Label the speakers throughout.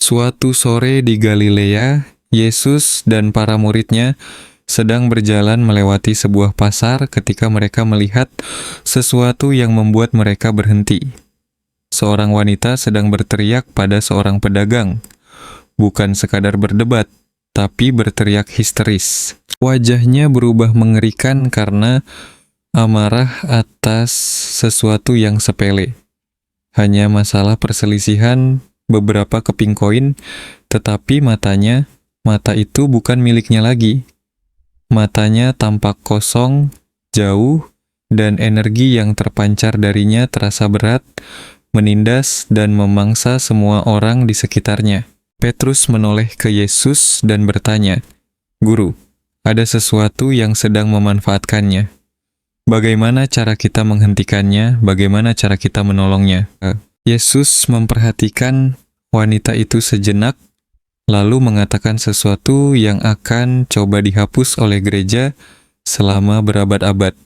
Speaker 1: Suatu sore di Galilea, Yesus dan para muridnya sedang berjalan melewati sebuah pasar ketika mereka melihat sesuatu yang membuat mereka berhenti. Seorang wanita sedang berteriak pada seorang pedagang, bukan sekadar berdebat, tapi berteriak histeris. Wajahnya berubah mengerikan karena amarah atas sesuatu yang sepele. Hanya masalah perselisihan beberapa keping koin, tetapi mata itu bukan miliknya lagi. Matanya tampak kosong, jauh, dan energi yang terpancar darinya terasa berat, menindas dan memangsa semua orang di sekitarnya. Petrus menoleh ke Yesus dan bertanya, "Guru, ada sesuatu yang sedang memanfaatkannya. Bagaimana cara kita menghentikannya? Bagaimana cara kita menolongnya?" Yesus memperhatikan wanita itu sejenak, lalu mengatakan sesuatu yang akan coba dihapus oleh gereja selama berabad-abad.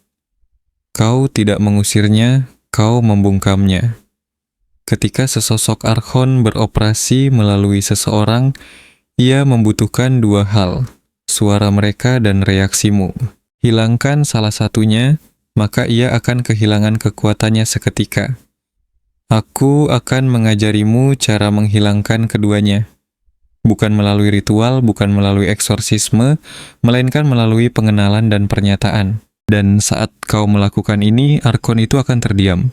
Speaker 1: Kau tidak mengusirnya, kau membungkamnya. Ketika sesosok archon beroperasi melalui seseorang, ia membutuhkan dua hal, suara mereka dan reaksimu. Hilangkan salah satunya, maka ia akan kehilangan kekuatannya seketika. Aku akan mengajarimu cara menghilangkan keduanya. Bukan melalui ritual, bukan melalui eksorsisme, melainkan melalui pengenalan dan pernyataan. Dan saat kau melakukan ini, archon itu akan terdiam.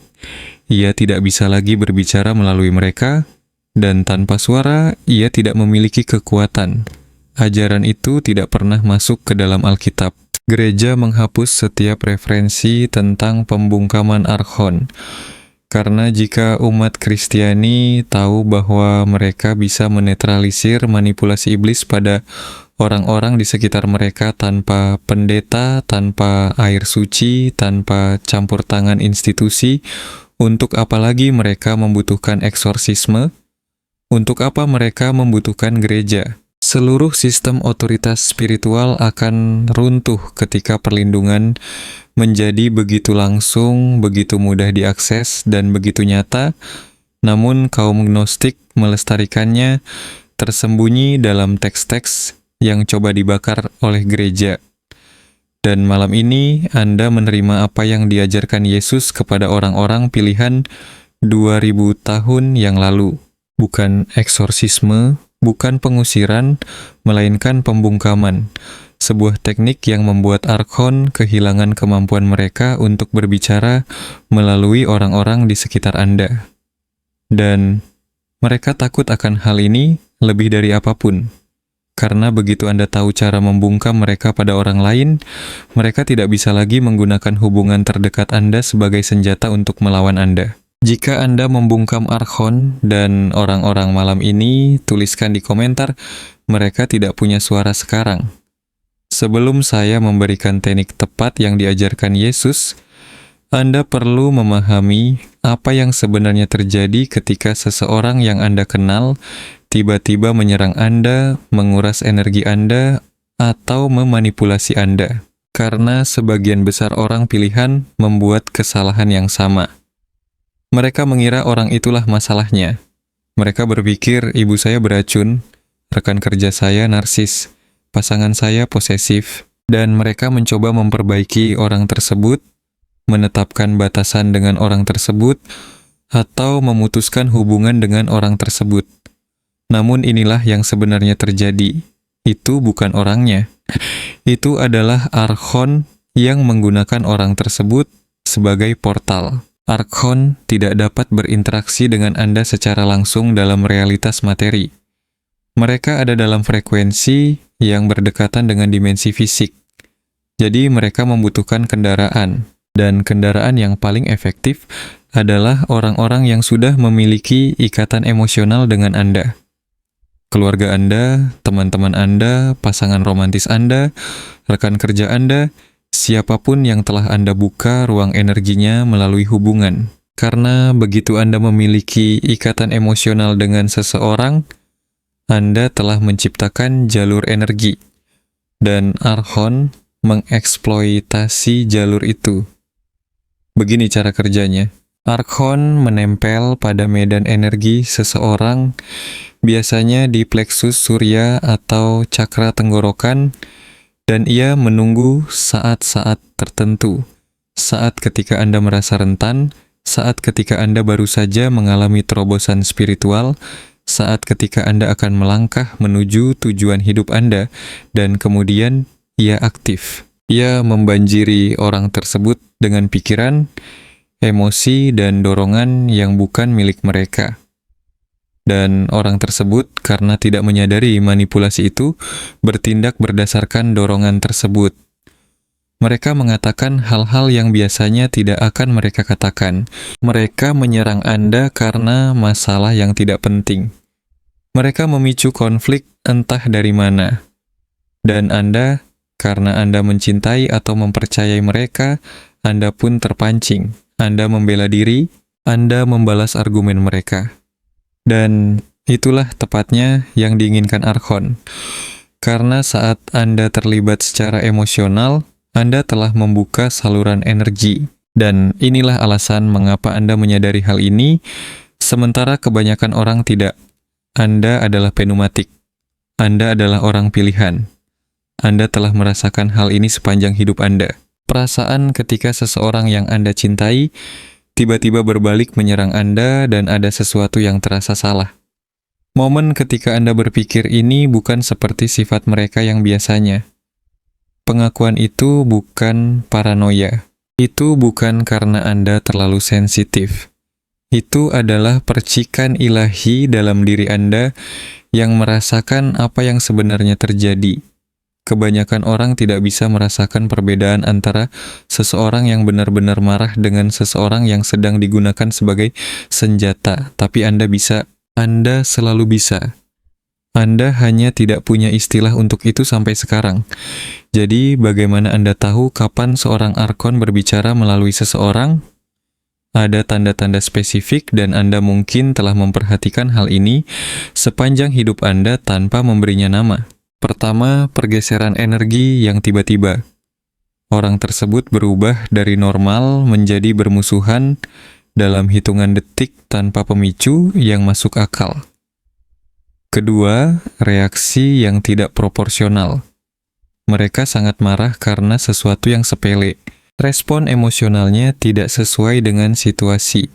Speaker 1: Ia tidak bisa lagi berbicara melalui mereka, dan tanpa suara, ia tidak memiliki kekuatan. Ajaran itu tidak pernah masuk ke dalam Alkitab. Gereja menghapus setiap referensi tentang pembungkaman archon. Karena jika umat Kristiani tahu bahwa mereka bisa menetralisir manipulasi iblis pada orang-orang di sekitar mereka tanpa pendeta, tanpa air suci, tanpa campur tangan institusi, untuk apa lagi mereka membutuhkan eksorsisme? Untuk apa mereka membutuhkan gereja? Seluruh sistem otoritas spiritual akan runtuh ketika perlindungan menjadi begitu langsung, begitu mudah diakses, dan begitu nyata, namun kaum gnostik melestarikannya tersembunyi dalam teks-teks yang coba dibakar oleh gereja. Dan malam ini Anda menerima apa yang diajarkan Yesus kepada orang-orang pilihan 2000 tahun yang lalu. Bukan eksorsisme, bukan pengusiran, melainkan pembungkaman. Sebuah teknik yang membuat archon kehilangan kemampuan mereka untuk berbicara melalui orang-orang di sekitar Anda. Dan mereka takut akan hal ini lebih dari apapun. Karena begitu Anda tahu cara membungkam mereka pada orang lain, mereka tidak bisa lagi menggunakan hubungan terdekat Anda sebagai senjata untuk melawan Anda. Jika Anda membungkam archon dan orang-orang malam ini, tuliskan di komentar, mereka tidak punya suara sekarang. Sebelum saya memberikan teknik tepat yang diajarkan Yesus, Anda perlu memahami apa yang sebenarnya terjadi ketika seseorang yang Anda kenal tiba-tiba menyerang Anda, menguras energi Anda, atau memanipulasi Anda. Karena sebagian besar orang pilihan membuat kesalahan yang sama. Mereka mengira orang itulah masalahnya. Mereka berpikir ibu saya beracun, rekan kerja saya narsis, pasangan saya posesif, dan mereka mencoba memperbaiki orang tersebut, menetapkan batasan dengan orang tersebut, atau memutuskan hubungan dengan orang tersebut. Namun inilah yang sebenarnya terjadi. Itu bukan orangnya. Itu adalah archon yang menggunakan orang tersebut sebagai portal. Archon tidak dapat berinteraksi dengan Anda secara langsung dalam realitas materi. Mereka ada dalam frekuensi yang berdekatan dengan dimensi fisik. Jadi mereka membutuhkan kendaraan. Dan kendaraan yang paling efektif adalah orang-orang yang sudah memiliki ikatan emosional dengan Anda. Keluarga Anda, teman-teman Anda, pasangan romantis Anda, rekan kerja Anda, siapapun yang telah Anda buka ruang energinya melalui hubungan. Karena begitu Anda memiliki ikatan emosional dengan seseorang, Anda telah menciptakan jalur energi. Dan archon mengeksploitasi jalur itu. Begini cara kerjanya. Archon menempel pada medan energi seseorang biasanya di pleksus surya atau cakra tenggorokan, dan ia menunggu saat-saat tertentu. Saat ketika Anda merasa rentan, saat ketika Anda baru saja mengalami terobosan spiritual, saat ketika Anda akan melangkah menuju tujuan hidup Anda, dan kemudian ia aktif. Ia membanjiri orang tersebut dengan pikiran, emosi, dan dorongan yang bukan milik mereka. Dan orang tersebut, karena tidak menyadari manipulasi itu, bertindak berdasarkan dorongan tersebut. Mereka mengatakan hal-hal yang biasanya tidak akan mereka katakan. Mereka menyerang Anda karena masalah yang tidak penting. Mereka memicu konflik entah dari mana. Dan Anda, karena Anda mencintai atau mempercayai mereka, Anda pun terpancing. Anda membela diri, Anda membalas argumen mereka. Dan itulah tepatnya yang diinginkan Archon. Karena saat Anda terlibat secara emosional, Anda telah membuka saluran energi. Dan inilah alasan mengapa Anda menyadari hal ini, sementara kebanyakan orang tidak. Anda adalah pneumatik. Anda adalah orang pilihan. Anda telah merasakan hal ini sepanjang hidup Anda. Perasaan ketika seseorang yang Anda cintai tiba-tiba berbalik menyerang Anda dan ada sesuatu yang terasa salah. Momen ketika Anda berpikir ini bukan seperti sifat mereka yang biasanya. Pengakuan itu bukan paranoia. Itu bukan karena Anda terlalu sensitif. Itu adalah percikan ilahi dalam diri Anda yang merasakan apa yang sebenarnya terjadi. Kebanyakan orang tidak bisa merasakan perbedaan antara seseorang yang benar-benar marah dengan seseorang yang sedang digunakan sebagai senjata. Tapi Anda bisa. Anda selalu bisa. Anda hanya tidak punya istilah untuk itu sampai sekarang. Jadi, bagaimana Anda tahu kapan seorang Archon berbicara melalui seseorang? Ada tanda-tanda spesifik dan Anda mungkin telah memperhatikan hal ini sepanjang hidup Anda tanpa memberinya nama. Pertama, pergeseran energi yang tiba-tiba. Orang tersebut berubah dari normal menjadi bermusuhan dalam hitungan detik tanpa pemicu yang masuk akal. Kedua, reaksi yang tidak proporsional. Mereka sangat marah karena sesuatu yang sepele. Respon emosionalnya tidak sesuai dengan situasi.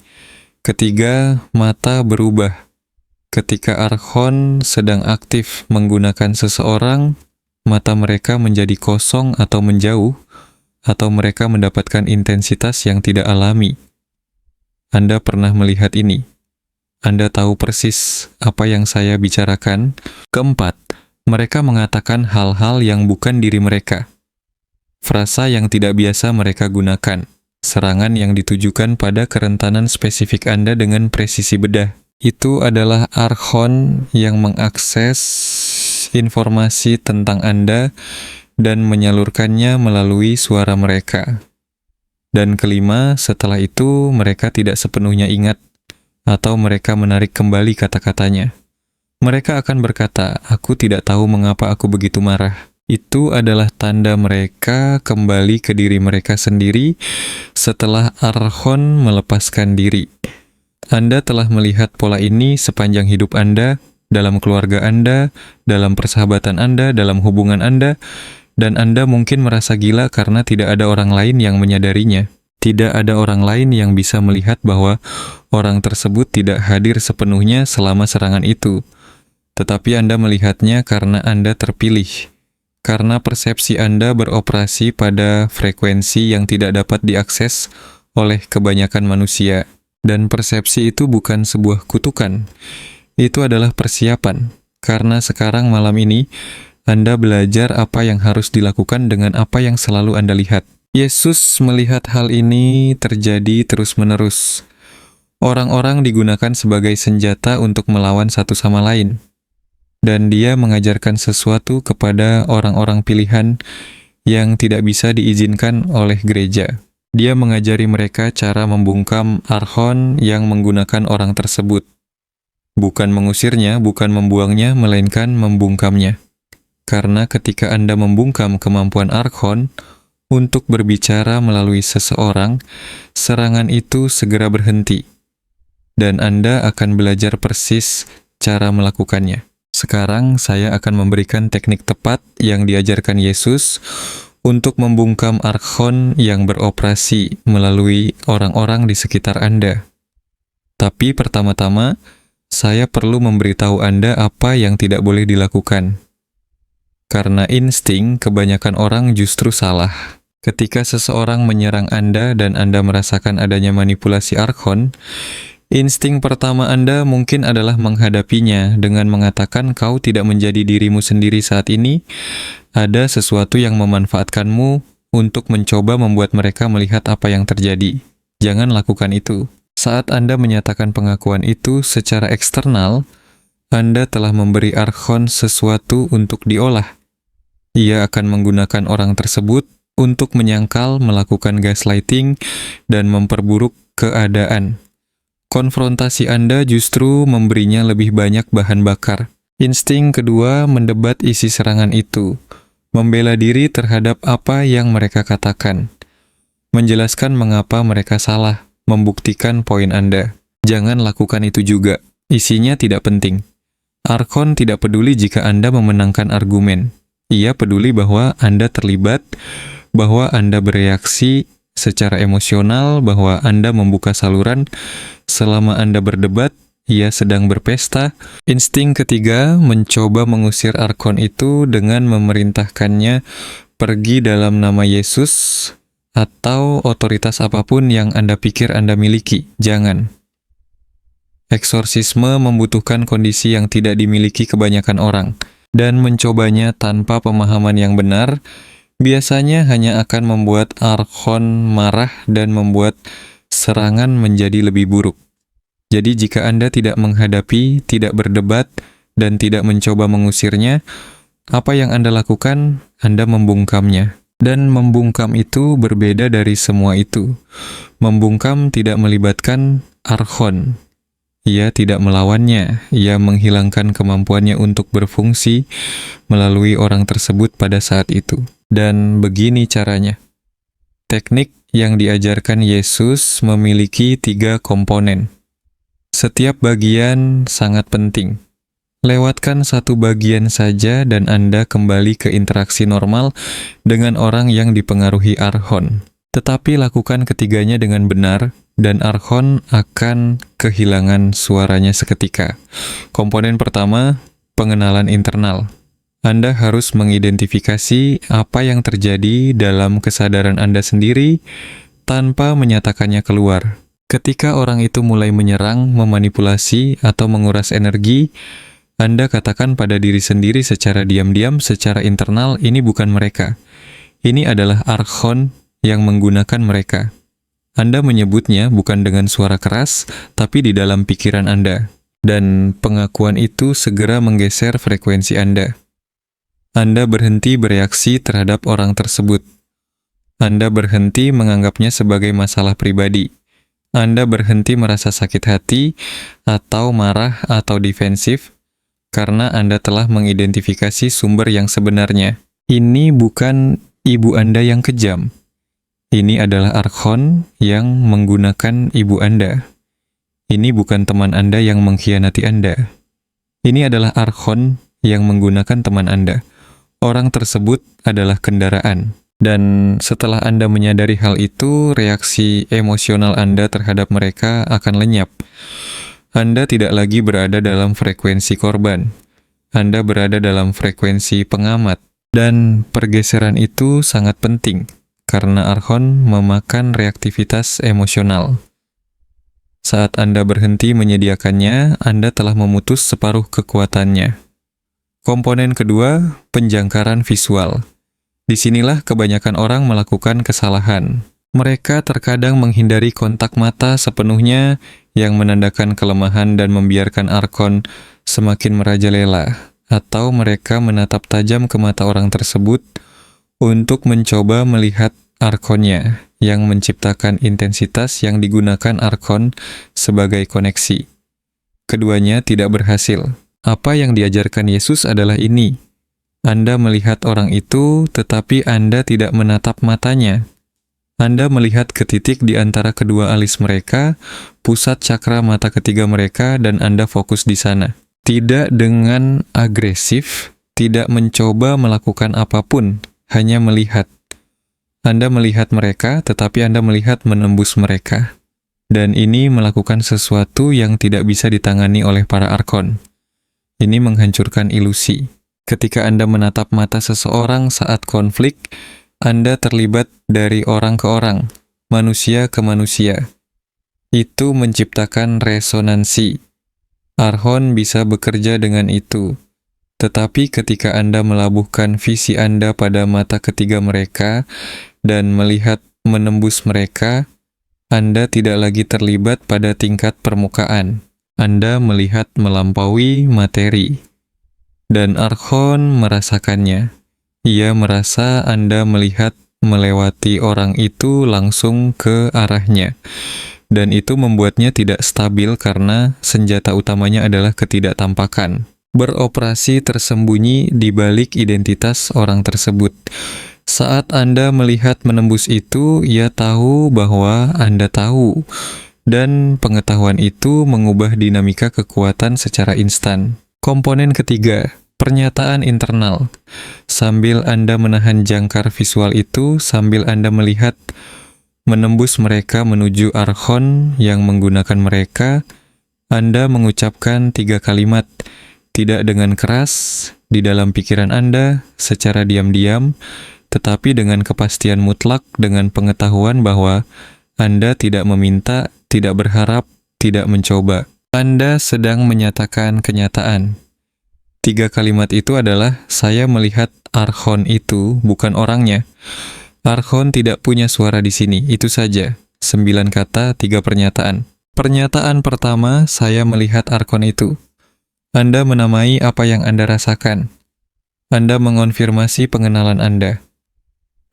Speaker 1: Ketiga, mata berubah. Ketika Archon sedang aktif menggunakan seseorang, mata mereka menjadi kosong atau menjauh, atau mereka mendapatkan intensitas yang tidak alami. Anda pernah melihat ini. Anda tahu persis apa yang saya bicarakan. Keempat, mereka mengatakan hal-hal yang bukan diri mereka. Frasa yang tidak biasa mereka gunakan. Serangan yang ditujukan pada kerentanan spesifik Anda dengan presisi bedah. Itu adalah Archon yang mengakses informasi tentang Anda dan menyalurkannya melalui suara mereka. Dan kelima, setelah itu mereka tidak sepenuhnya ingat atau mereka menarik kembali kata-katanya. Mereka akan berkata, "Aku tidak tahu mengapa aku begitu marah." Itu adalah tanda mereka kembali ke diri mereka sendiri setelah Archon melepaskan diri. Anda telah melihat pola ini sepanjang hidup Anda, dalam keluarga Anda, dalam persahabatan Anda, dalam hubungan Anda, dan Anda mungkin merasa gila karena tidak ada orang lain yang menyadarinya. Tidak ada orang lain yang bisa melihat bahwa orang tersebut tidak hadir sepenuhnya selama serangan itu. Tetapi Anda melihatnya karena Anda terpilih. Karena persepsi Anda beroperasi pada frekuensi yang tidak dapat diakses oleh kebanyakan manusia. Dan persepsi itu bukan sebuah kutukan. Itu adalah persiapan. Karena sekarang malam ini, Anda belajar apa yang harus dilakukan dengan apa yang selalu Anda lihat. Yesus melihat hal ini terjadi terus-menerus. Orang-orang digunakan sebagai senjata untuk melawan satu sama lain. Dan dia mengajarkan sesuatu kepada orang-orang pilihan yang tidak bisa diizinkan oleh gereja. Dia mengajari mereka cara membungkam Archon yang menggunakan orang tersebut. Bukan mengusirnya, bukan membuangnya, melainkan membungkamnya. Karena ketika Anda membungkam kemampuan Archon untuk berbicara melalui seseorang, serangan itu segera berhenti. Dan Anda akan belajar persis cara melakukannya. Sekarang saya akan memberikan teknik tepat yang diajarkan Yesus untuk membungkam archon yang beroperasi melalui orang-orang di sekitar Anda. Tapi pertama-tama, saya perlu memberitahu Anda apa yang tidak boleh dilakukan. Karena insting, kebanyakan orang justru salah. Ketika seseorang menyerang Anda dan Anda merasakan adanya manipulasi archon, insting pertama Anda mungkin adalah menghadapinya dengan mengatakan kau tidak menjadi dirimu sendiri saat ini, ada sesuatu yang memanfaatkanmu untuk mencoba membuat mereka melihat apa yang terjadi. Jangan lakukan itu. Saat Anda menyatakan pengakuan itu secara eksternal, Anda telah memberi archon sesuatu untuk diolah. Ia akan menggunakan orang tersebut untuk menyangkal, melakukan gaslighting, dan memperburuk keadaan. Konfrontasi Anda justru memberinya lebih banyak bahan bakar. Insting kedua mendebat isi serangan itu, membela diri terhadap apa yang mereka katakan, menjelaskan mengapa mereka salah, membuktikan poin Anda. Jangan lakukan itu juga, isinya tidak penting. Archon tidak peduli jika Anda memenangkan argumen. Ia peduli bahwa Anda terlibat, bahwa Anda bereaksi secara emosional, bahwa Anda membuka saluran. Selama Anda berdebat, ia sedang berpesta. Insting ketiga mencoba mengusir archon itu dengan memerintahkannya pergi dalam nama Yesus atau otoritas apapun yang Anda pikir Anda miliki. Jangan. Eksorsisme membutuhkan kondisi yang tidak dimiliki kebanyakan orang, dan mencobanya tanpa pemahaman yang benar biasanya hanya akan membuat archon marah dan membuat serangan menjadi lebih buruk. Jadi jika Anda tidak menghadapi, tidak berdebat, dan tidak mencoba mengusirnya, apa yang Anda lakukan? Anda membungkamnya. Dan membungkam itu berbeda dari semua itu. Membungkam tidak melibatkan archon. Ia tidak melawannya, ia menghilangkan kemampuannya untuk berfungsi melalui orang tersebut pada saat itu. Dan begini caranya. Teknik yang diajarkan Yesus memiliki 3 komponen. Setiap bagian sangat penting. Lewatkan satu bagian saja dan Anda kembali ke interaksi normal dengan orang yang dipengaruhi archon. Tetapi lakukan ketiganya dengan benar, dan archon akan kehilangan suaranya seketika. Komponen pertama, pengenalan internal. Anda harus mengidentifikasi apa yang terjadi dalam kesadaran Anda sendiri tanpa menyatakannya keluar. Ketika orang itu mulai menyerang, memanipulasi, atau menguras energi, Anda katakan pada diri sendiri secara diam-diam, secara internal, ini bukan mereka. Ini adalah archon yang menggunakan mereka. Anda menyebutnya bukan dengan suara keras, tapi di dalam pikiran Anda. Dan pengakuan itu segera menggeser frekuensi Anda. Anda berhenti bereaksi terhadap orang tersebut. Anda berhenti menganggapnya sebagai masalah pribadi. Anda berhenti merasa sakit hati, atau marah, atau defensif, karena Anda telah mengidentifikasi sumber yang sebenarnya. Ini bukan ibu Anda yang kejam. Ini adalah archon yang menggunakan ibu Anda. Ini bukan teman Anda yang mengkhianati Anda. Ini adalah archon yang menggunakan teman Anda. Orang tersebut adalah kendaraan. Dan setelah Anda menyadari hal itu, reaksi emosional Anda terhadap mereka akan lenyap. Anda tidak lagi berada dalam frekuensi korban. Anda berada dalam frekuensi pengamat. Dan pergeseran itu sangat penting, karena archon memakan reaktivitas emosional. Saat Anda berhenti menyediakannya, Anda telah memutus separuh kekuatannya. Komponen kedua, penjangkaran visual. Disinilah kebanyakan orang melakukan kesalahan. Mereka terkadang menghindari kontak mata sepenuhnya yang menandakan kelemahan dan membiarkan archon semakin merajalela, atau mereka menatap tajam ke mata orang tersebut untuk mencoba melihat archonnya yang menciptakan intensitas yang digunakan archon sebagai koneksi. Keduanya tidak berhasil. Apa yang diajarkan Yesus adalah ini. Anda melihat orang itu, tetapi Anda tidak menatap matanya. Anda melihat ke titik di antara kedua alis mereka, pusat cakra mata ketiga mereka, dan Anda fokus di sana. Tidak dengan agresif, tidak mencoba melakukan apapun, hanya melihat. Anda melihat mereka, tetapi Anda melihat menembus mereka. Dan ini melakukan sesuatu yang tidak bisa ditangani oleh para arkon. Ini menghancurkan ilusi. Ketika Anda menatap mata seseorang saat konflik, Anda terlibat dari orang ke orang, manusia ke manusia. Itu menciptakan resonansi. Archon bisa bekerja dengan itu. Tetapi ketika Anda melabuhkan visi Anda pada mata ketiga mereka dan melihat menembus mereka, Anda tidak lagi terlibat pada tingkat permukaan. Anda melihat melampaui materi. Dan Archon merasakannya. Ia merasa Anda melihat melewati orang itu langsung ke arahnya. Dan itu membuatnya tidak stabil karena senjata utamanya adalah ketidaktampakan. Beroperasi tersembunyi di balik identitas orang tersebut. Saat Anda melihat menembus itu, ia tahu bahwa Anda tahu. Dan pengetahuan itu mengubah dinamika kekuatan secara instan. Komponen ketiga, pernyataan internal. Sambil Anda menahan jangkar visual itu, sambil Anda melihat menembus mereka menuju Archon yang menggunakan mereka, Anda mengucapkan 3 kalimat, tidak dengan keras, di dalam pikiran Anda, secara diam-diam, tetapi dengan kepastian mutlak dengan pengetahuan bahwa Anda tidak meminta, tidak berharap, tidak mencoba. Anda sedang menyatakan kenyataan. 3 kalimat itu adalah, saya melihat Archon itu, bukan orangnya. Archon tidak punya suara di sini, itu saja. 9 kata, 3 pernyataan. Pernyataan pertama, saya melihat Archon itu. Anda menamai apa yang Anda rasakan. Anda mengonfirmasi pengenalan Anda.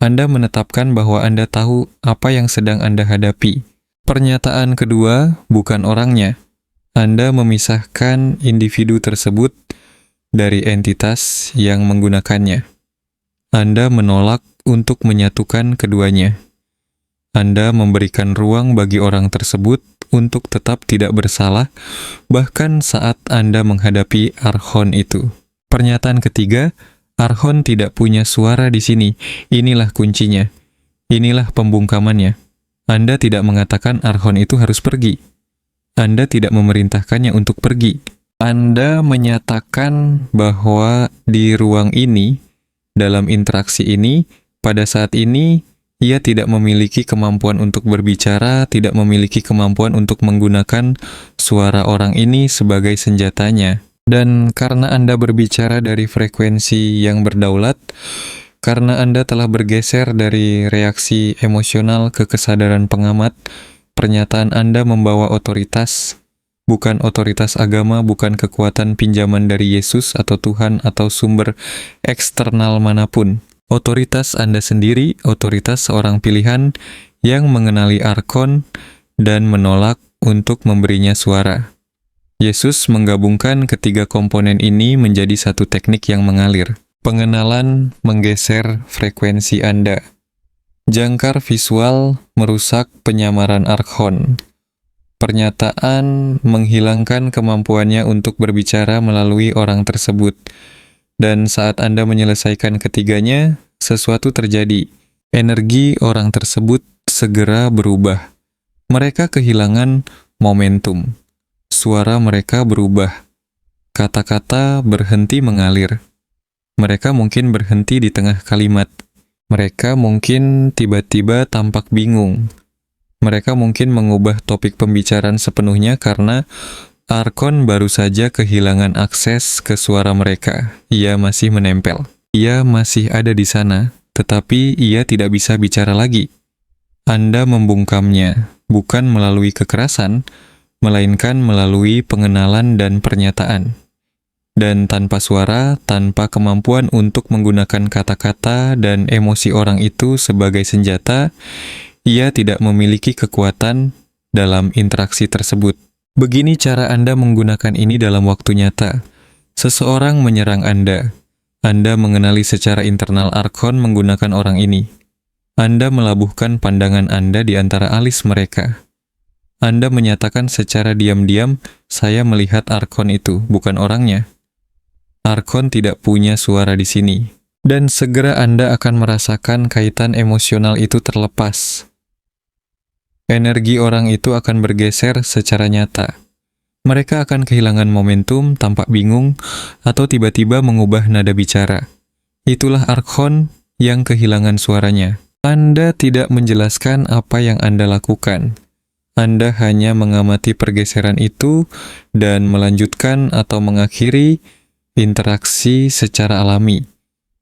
Speaker 1: Anda menetapkan bahwa Anda tahu apa yang sedang Anda hadapi. Pernyataan kedua, bukan orangnya. Anda memisahkan individu tersebut dari entitas yang menggunakannya. Anda menolak untuk menyatukan keduanya. Anda memberikan ruang bagi orang tersebut untuk tetap tidak bersalah, bahkan saat Anda menghadapi Archon itu. Pernyataan ketiga, Archon tidak punya suara di sini. Inilah kuncinya. Inilah pembungkamannya. Anda tidak mengatakan Archon itu harus pergi. Anda tidak memerintahkannya untuk pergi. Anda menyatakan bahwa di ruang ini, dalam interaksi ini, pada saat ini, ia tidak memiliki kemampuan untuk berbicara, tidak memiliki kemampuan untuk menggunakan suara orang ini sebagai senjatanya. Dan karena Anda berbicara dari frekuensi yang berdaulat, karena Anda telah bergeser dari reaksi emosional ke kesadaran pengamat, pernyataan Anda membawa otoritas, bukan otoritas agama, bukan kekuatan pinjaman dari Yesus atau Tuhan atau sumber eksternal manapun. Otoritas Anda sendiri, otoritas seorang pilihan yang mengenali Archon dan menolak untuk memberinya suara. Yesus menggabungkan ketiga komponen ini menjadi satu teknik yang mengalir. Pengenalan menggeser frekuensi Anda. Jangkar visual merusak penyamaran Archon. Pernyataan menghilangkan kemampuannya untuk berbicara melalui orang tersebut. Dan saat Anda menyelesaikan ketiganya, sesuatu terjadi. Energi orang tersebut segera berubah. Mereka kehilangan momentum. Suara mereka berubah. Kata-kata berhenti mengalir. Mereka mungkin berhenti di tengah kalimat. Mereka mungkin tiba-tiba tampak bingung. Mereka mungkin mengubah topik pembicaraan sepenuhnya karena Archon baru saja kehilangan akses ke suara mereka. Ia masih menempel. Ia masih ada di sana, tetapi ia tidak bisa bicara lagi. Anda membungkamnya, bukan melalui kekerasan, melainkan melalui pengenalan dan pernyataan. Dan tanpa suara, tanpa kemampuan untuk menggunakan kata-kata dan emosi orang itu sebagai senjata, ia tidak memiliki kekuatan dalam interaksi tersebut. Begini cara Anda menggunakan ini dalam waktu nyata. Seseorang menyerang Anda. Anda mengenali secara internal Archon menggunakan orang ini. Anda melabuhkan pandangan Anda di antara alis mereka. Anda menyatakan secara diam-diam, saya melihat Archon itu, bukan orangnya. Archon tidak punya suara di sini. Dan segera Anda akan merasakan kaitan emosional itu terlepas. Energi orang itu akan bergeser secara nyata. Mereka akan kehilangan momentum, tampak bingung, atau tiba-tiba mengubah nada bicara. Itulah Archon yang kehilangan suaranya. Anda tidak menjelaskan apa yang Anda lakukan. Anda hanya mengamati pergeseran itu dan melanjutkan atau mengakhiri interaksi secara alami.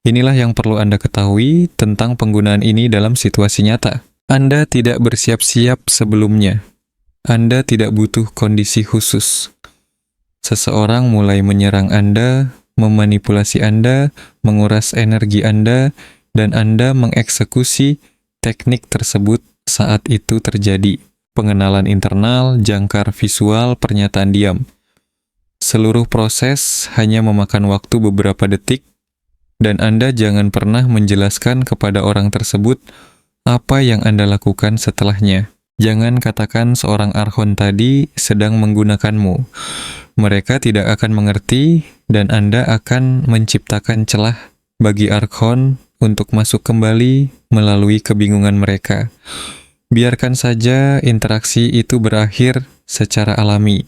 Speaker 1: Inilah yang perlu Anda ketahui tentang penggunaan ini dalam situasi nyata. Anda tidak bersiap-siap sebelumnya. Anda tidak butuh kondisi khusus. Seseorang mulai menyerang Anda, memanipulasi Anda, menguras energi Anda, dan Anda mengeksekusi teknik tersebut saat itu terjadi. Pengenalan internal, jangkar visual, pernyataan diam. Seluruh proses hanya memakan waktu beberapa detik, dan Anda jangan pernah menjelaskan kepada orang tersebut apa yang Anda lakukan setelahnya. Jangan katakan seorang Archon tadi sedang menggunakanmu. Mereka tidak akan mengerti, dan Anda akan menciptakan celah bagi Archon untuk masuk kembali melalui kebingungan mereka. Biarkan saja interaksi itu berakhir secara alami.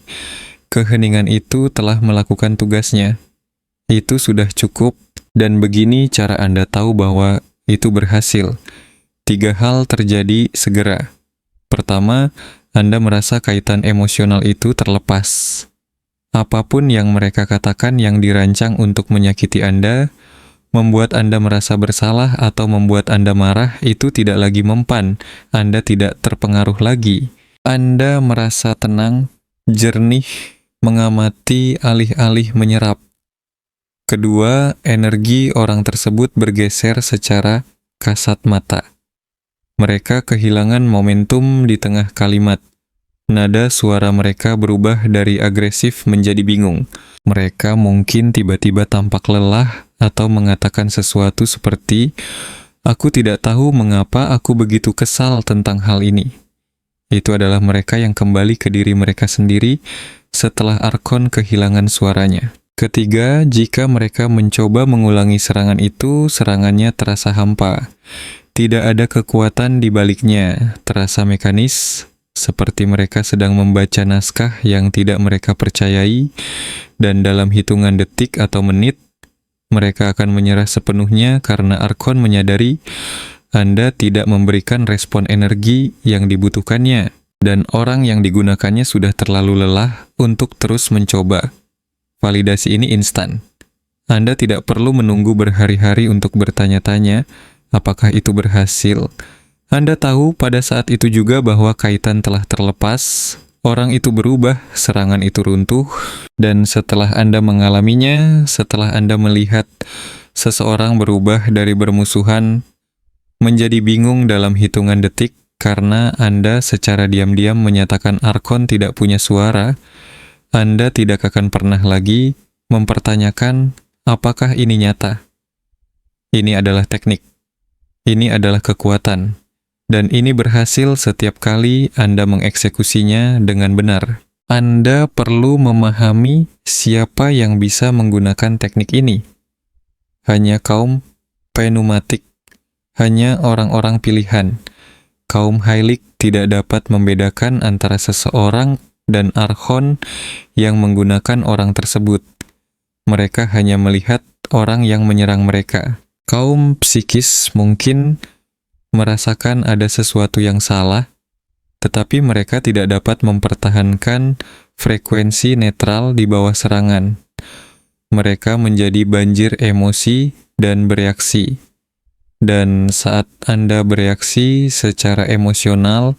Speaker 1: Keheningan itu telah melakukan tugasnya. Itu sudah cukup, dan begini cara Anda tahu bahwa itu berhasil. 3 hal terjadi segera. Pertama, Anda merasa kaitan emosional itu terlepas. Apapun yang mereka katakan yang dirancang untuk menyakiti Anda, membuat Anda merasa bersalah atau membuat Anda marah, itu tidak lagi mempan. Anda tidak terpengaruh lagi. Anda merasa tenang, jernih, mengamati alih-alih menyerap. Kedua, energi orang tersebut bergeser secara kasat mata. Mereka kehilangan momentum di tengah kalimat. Nada suara mereka berubah dari agresif menjadi bingung. Mereka mungkin tiba-tiba tampak lelah atau mengatakan sesuatu seperti, "Aku tidak tahu mengapa aku begitu kesal tentang hal ini." Itu adalah mereka yang kembali ke diri mereka sendiri setelah Archon kehilangan suaranya. Ketiga, jika mereka mencoba mengulangi serangan itu, serangannya terasa hampa. Tidak ada kekuatan di baliknya, terasa mekanis, seperti mereka sedang membaca naskah yang tidak mereka percayai, dan dalam hitungan detik atau menit, mereka akan menyerah sepenuhnya karena Archon menyadari Anda tidak memberikan respon energi yang dibutuhkannya, dan orang yang digunakannya sudah terlalu lelah untuk terus mencoba. Validasi ini instan. Anda tidak perlu menunggu berhari-hari untuk bertanya-tanya, apakah itu berhasil? Anda tahu pada saat itu juga bahwa kaitan telah terlepas, orang itu berubah, serangan itu runtuh, dan setelah Anda mengalaminya, setelah Anda melihat seseorang berubah dari bermusuhan menjadi bingung dalam hitungan detik karena Anda secara diam-diam menyatakan Archon tidak punya suara, Anda tidak akan pernah lagi mempertanyakan apakah ini nyata. Ini adalah teknik. Ini adalah kekuatan, dan ini berhasil setiap kali Anda mengeksekusinya dengan benar. Anda perlu memahami siapa yang bisa menggunakan teknik ini. Hanya kaum pneumatik, hanya orang-orang pilihan. Kaum Heilig tidak dapat membedakan antara seseorang dan Archon yang menggunakan orang tersebut. Mereka hanya melihat orang yang menyerang mereka. Kaum psikis mungkin merasakan ada sesuatu yang salah, tetapi mereka tidak dapat mempertahankan frekuensi netral di bawah serangan. Mereka menjadi banjir emosi dan bereaksi. Dan saat Anda bereaksi secara emosional,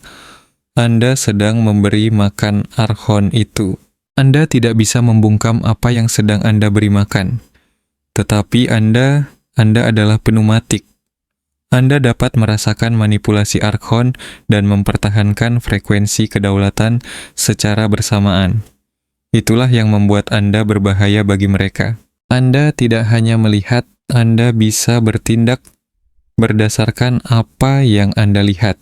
Speaker 1: Anda sedang memberi makan Archon itu. Anda tidak bisa membungkam apa yang sedang Anda beri makan, tetapi Anda adalah pneumatik. Anda dapat merasakan manipulasi Archon dan mempertahankan frekuensi kedaulatan secara bersamaan. Itulah yang membuat Anda berbahaya bagi mereka. Anda tidak hanya melihat, Anda bisa bertindak berdasarkan apa yang Anda lihat.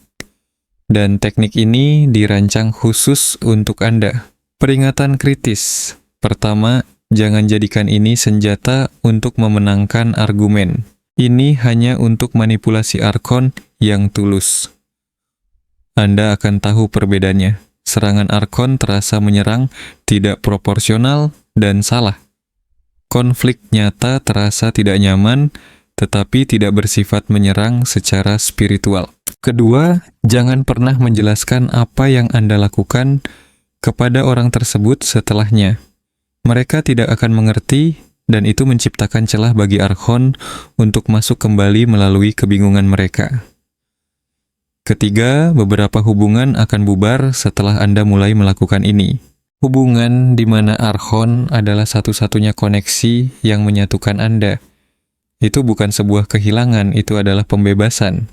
Speaker 1: Dan teknik ini dirancang khusus untuk Anda. Peringatan kritis. Pertama, jangan jadikan ini senjata untuk memenangkan argumen. Ini hanya untuk manipulasi arkon yang tulus. Anda akan tahu perbedaannya. Serangan arkon terasa menyerang, tidak proporsional, dan salah. Konflik nyata terasa tidak nyaman, tetapi tidak bersifat menyerang secara spiritual. Kedua, jangan pernah menjelaskan apa yang Anda lakukan kepada orang tersebut setelahnya. Mereka tidak akan mengerti, dan itu menciptakan celah bagi Archon untuk masuk kembali melalui kebingungan mereka. Ketiga, beberapa hubungan akan bubar setelah Anda mulai melakukan ini. Hubungan di mana Archon adalah satu-satunya koneksi yang menyatukan Anda. Itu bukan sebuah kehilangan, itu adalah pembebasan.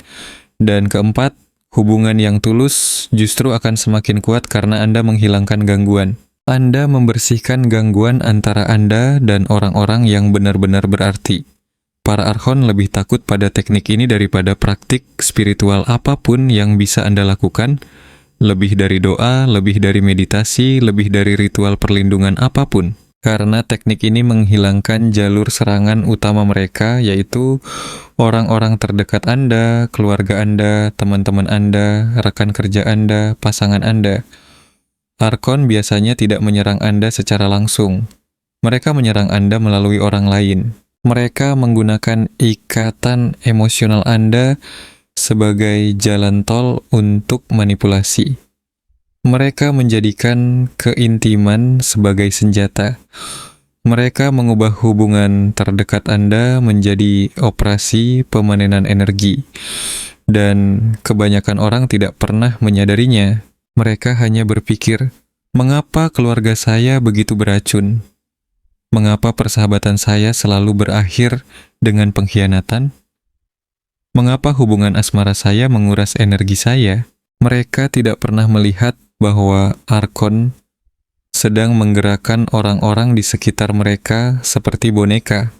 Speaker 1: Dan keempat, hubungan yang tulus justru akan semakin kuat karena Anda menghilangkan gangguan. Anda membersihkan gangguan antara Anda dan orang-orang yang benar-benar berarti. Para Archon lebih takut pada teknik ini daripada praktik spiritual apapun yang bisa Anda lakukan, lebih dari doa, lebih dari meditasi, lebih dari ritual perlindungan apapun. Karena teknik ini menghilangkan jalur serangan utama mereka, yaitu orang-orang terdekat Anda, keluarga Anda, teman-teman Anda, rekan kerja Anda, pasangan Anda. Archon biasanya tidak menyerang Anda secara langsung. Mereka menyerang Anda melalui orang lain. Mereka menggunakan ikatan emosional Anda sebagai jalan tol untuk manipulasi. Mereka menjadikan keintiman sebagai senjata. Mereka mengubah hubungan terdekat Anda menjadi operasi pemanenan energi. Dan kebanyakan orang tidak pernah menyadarinya. Mereka hanya berpikir, mengapa keluarga saya begitu beracun? Mengapa persahabatan saya selalu berakhir dengan pengkhianatan? Mengapa hubungan asmara saya menguras energi saya? Mereka tidak pernah melihat bahwa Archon sedang menggerakkan orang-orang di sekitar mereka seperti boneka.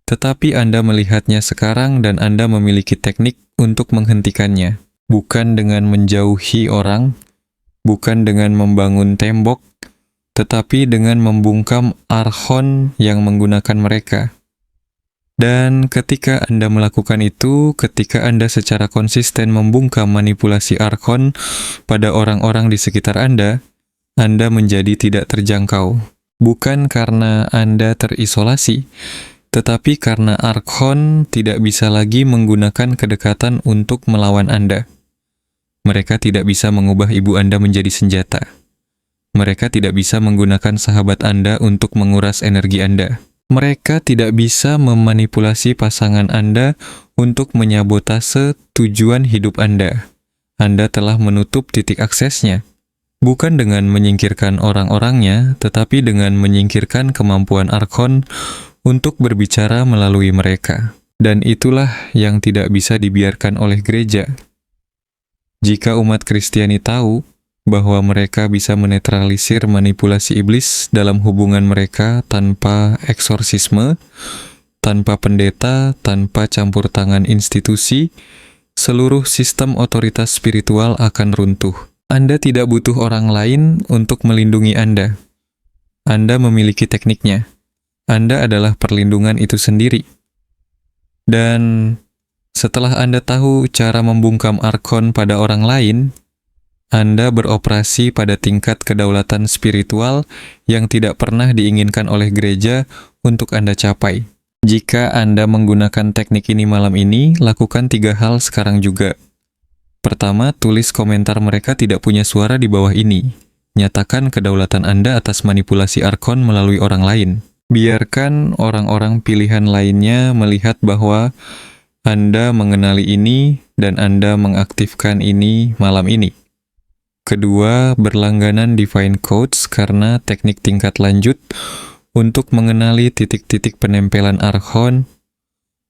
Speaker 1: Tetapi Anda melihatnya sekarang dan Anda memiliki teknik untuk menghentikannya. Bukan dengan menjauhi orang, bukan dengan membangun tembok, tetapi dengan membungkam Archon yang menggunakan mereka. Dan ketika Anda melakukan itu, ketika Anda secara konsisten membungkam manipulasi Archon pada orang-orang di sekitar Anda menjadi tidak terjangkau. Bukan karena Anda terisolasi, tetapi karena Archon tidak bisa lagi menggunakan kedekatan untuk melawan Anda. Mereka tidak bisa mengubah ibu Anda menjadi senjata. Mereka tidak bisa menggunakan sahabat Anda untuk menguras energi Anda. Mereka tidak bisa memanipulasi pasangan Anda untuk menyabotase tujuan hidup Anda. Anda telah menutup titik aksesnya. Bukan dengan menyingkirkan orang-orangnya, tetapi dengan menyingkirkan kemampuan Archon untuk berbicara melalui mereka. Dan itulah yang tidak bisa dibiarkan oleh gereja. Jika umat Kristiani tahu bahwa mereka bisa menetralisir manipulasi iblis dalam hubungan mereka tanpa eksorsisme, tanpa pendeta, tanpa campur tangan institusi, seluruh sistem otoritas spiritual akan runtuh. Anda tidak butuh orang lain untuk melindungi Anda. Anda memiliki tekniknya. Anda adalah perlindungan itu sendiri. Dan setelah Anda tahu cara membungkam Archon pada orang lain, Anda beroperasi pada tingkat kedaulatan spiritual yang tidak pernah diinginkan oleh gereja untuk Anda capai. Jika Anda menggunakan teknik ini malam ini, lakukan 3 hal sekarang juga. Pertama, tulis komentar mereka tidak punya suara di bawah ini. Nyatakan kedaulatan Anda atas manipulasi Archon melalui orang lain. Biarkan orang-orang pilihan lainnya melihat bahwa Anda mengenali ini dan Anda mengaktifkan ini malam ini. Kedua, berlangganan Divine Codes karena teknik tingkat lanjut untuk mengenali titik-titik penempelan Archon,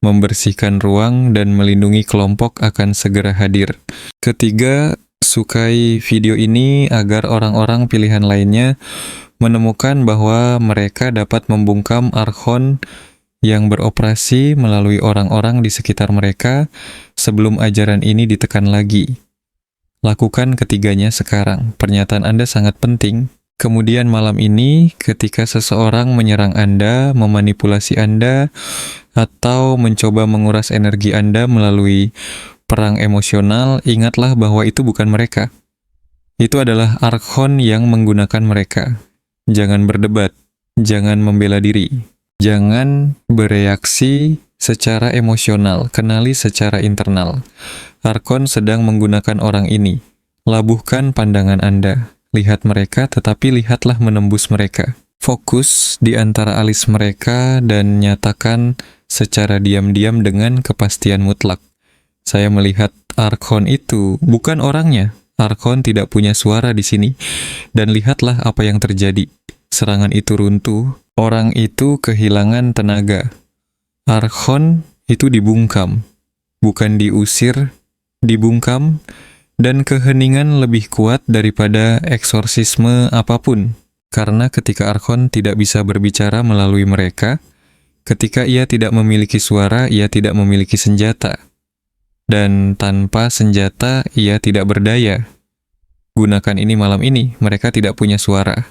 Speaker 1: membersihkan ruang, dan melindungi kelompok akan segera hadir. Ketiga, sukai video ini agar orang-orang pilihan lainnya menemukan bahwa mereka dapat membungkam Archon yang beroperasi melalui orang-orang di sekitar mereka sebelum ajaran ini ditekan lagi. Lakukan ketiganya sekarang. Pernyataan Anda sangat penting. Kemudian malam ini, ketika seseorang menyerang Anda, memanipulasi Anda, atau mencoba menguras energi Anda melalui perang emosional, ingatlah bahwa itu bukan mereka. Itu adalah archon yang menggunakan mereka. Jangan berdebat, jangan membela diri, jangan bereaksi secara emosional, kenali secara internal. Archon sedang menggunakan orang ini. Labuhkan pandangan Anda. Lihat mereka, tetapi lihatlah menembus mereka. Fokus di antara alis mereka dan nyatakan secara diam-diam dengan kepastian mutlak. Saya melihat Archon itu, bukan orangnya. Archon tidak punya suara di sini. Dan lihatlah apa yang terjadi. Serangan itu runtuh. Orang itu kehilangan tenaga. Archon itu dibungkam. Bukan diusir, dibungkam. Dan keheningan lebih kuat daripada eksorsisme apapun. Karena ketika Archon tidak bisa berbicara melalui mereka, ketika ia tidak memiliki suara, ia tidak memiliki senjata. Dan tanpa senjata, ia tidak berdaya. Gunakan ini malam ini, mereka tidak punya suara.